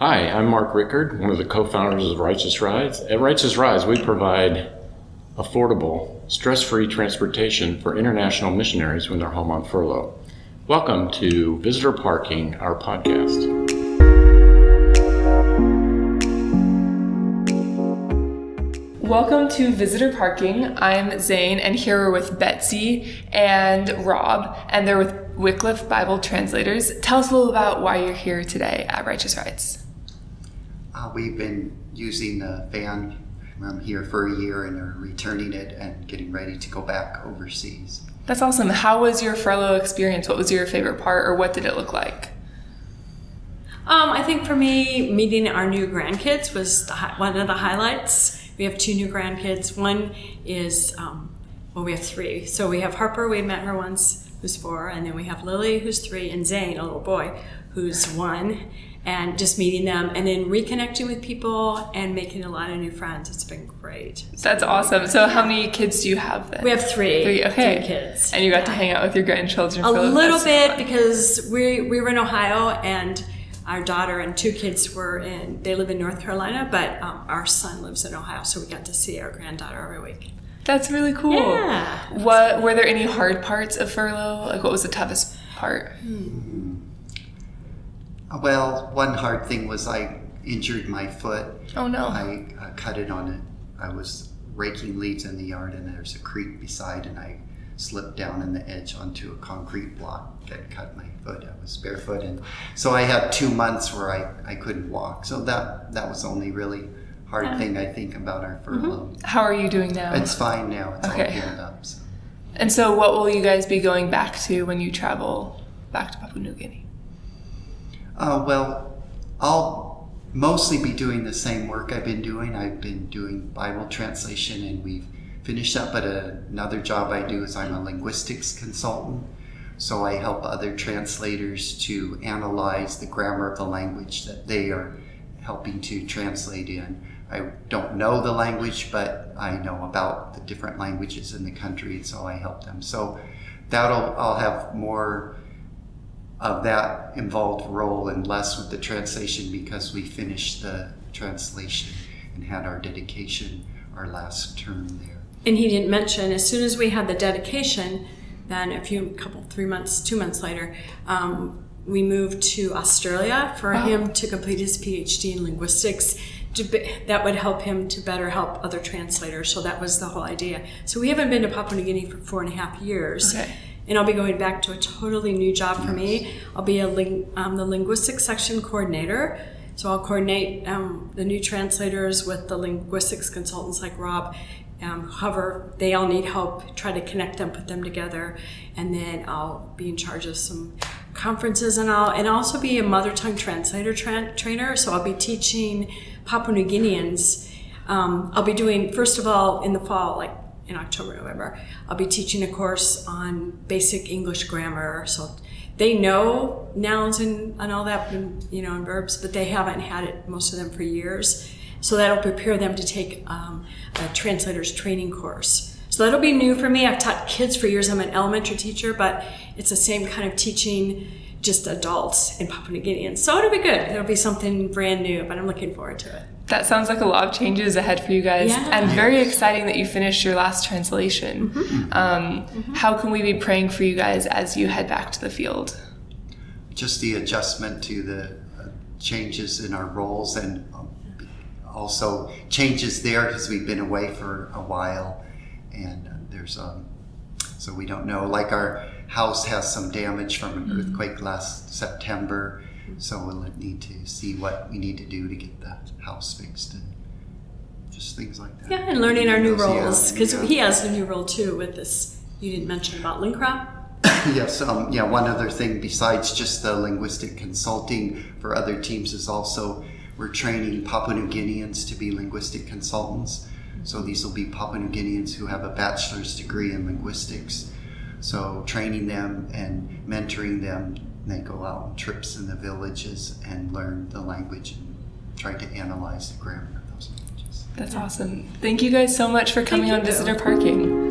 Hi, I'm Mark Rickard, one of the co-founders of Righteous Rides. At Righteous Rides, we provide affordable, stress-free transportation for international missionaries when they're home on furlough. Welcome to Visitor Parking, our podcast. Welcome to Visitor Parking. I'm Zane, and here we're with Betsy and Rob, and they're with Wycliffe Bible Translators. Tell us a little about why you're here today at Righteous Rides. We've been using the van from here for a year and are returning it and getting ready to go back overseas. That's awesome. How was your furlough experience? What was your favorite part, or what did it look like? I think for me, meeting our new grandkids was one of the highlights. We have two new grandkids. One is, well, we have three. So we have Harper, we met her once, who's 4, and then we have Lily, who's 3, and Zane, a little boy, who's 1. And just meeting them and then reconnecting with people and making a lot of new friends. It's been great. That's awesome. So how many kids do you have then? We have 3. 3, okay. 3 kids. And you got to hang out with your grandchildren for a little bit fun. Because we were in Ohio, and our daughter and 2 kids they live in North Carolina, but our son lives in Ohio, so we got to see our granddaughter every week. That's really cool. Yeah. Were there any hard parts of furlough? Like, what was the toughest part? Well, one hard thing was I injured my foot. Oh no. I cut it on it. I was raking leaves in the yard and there's a creek beside, and I slipped down in the edge onto a concrete block and cut my foot. I was barefoot, and so I had 2 months where I couldn't walk. So that was the only really hard thing I think about our furlough. How are you doing now? It's fine now. It's okay. all healed up. So. And so what will you guys be going back to when you travel back to Papua New Guinea? Well, I'll mostly be doing the same work I've been doing. I've been doing Bible translation, and we've finished up, but another job I do is I'm a linguistics consultant. So I help other translators to analyze the grammar of the language that they are helping to translate in. I don't know the language, but I know about the different languages in the country, and so I help them. So I'll have more of that involved role and less with the translation, because we finished the translation and had our dedication our last term there. And he didn't mention, as soon as we had the dedication, then 2 months later, we moved to Australia for him to complete his PhD in linguistics. That would help him to better help other translators. So that was the whole idea. So we haven't been to Papua New Guinea for 4.5 years. Okay. And I'll be going back to a totally new job for me. I'll be the linguistics section coordinator. So I'll coordinate the new translators with the linguistics consultants like Rob. However, they all need help, try to connect them, put them together. And then I'll be in charge of some conferences, and I'll also be a mother tongue translator trainer. So I'll be teaching Papua New Guineans. I'll be doing, first of all, in the fall, like in October, November, I'll be teaching a course on basic English grammar. So they know nouns and all that, and verbs, but they haven't had it, most of them, for years. So that'll prepare them to take a translator's training course. So that'll be new for me. I've taught kids for years. I'm an elementary teacher, but it's the same kind of teaching, just adults in Papua New Guinea. And so it'll be good. It'll be something brand new, but I'm looking forward to it. That sounds like a lot of changes ahead for you guys, and very exciting that you finished your last translation. How can we be praying for you guys as you head back to the field? Just the adjustment to the changes in our roles, and also changes there because we've been away for a while, and there's so we don't know. Like, our house has some damage from an earthquake last September. So we'll need to see what we need to do to get the house fixed, and just things like that. Yeah, and learning our new roles, because he has a new role too with this. You didn't mention about Linkra. Yes, one other thing besides just the linguistic consulting for other teams is also we're training Papua New Guineans to be linguistic consultants. So these will be Papua New Guineans who have a bachelor's degree in linguistics. So training them and mentoring them. They go out on trips in the villages and learn the language and try to analyze the grammar of those languages. That's awesome. Thank you guys so much for coming on Visitor Parking.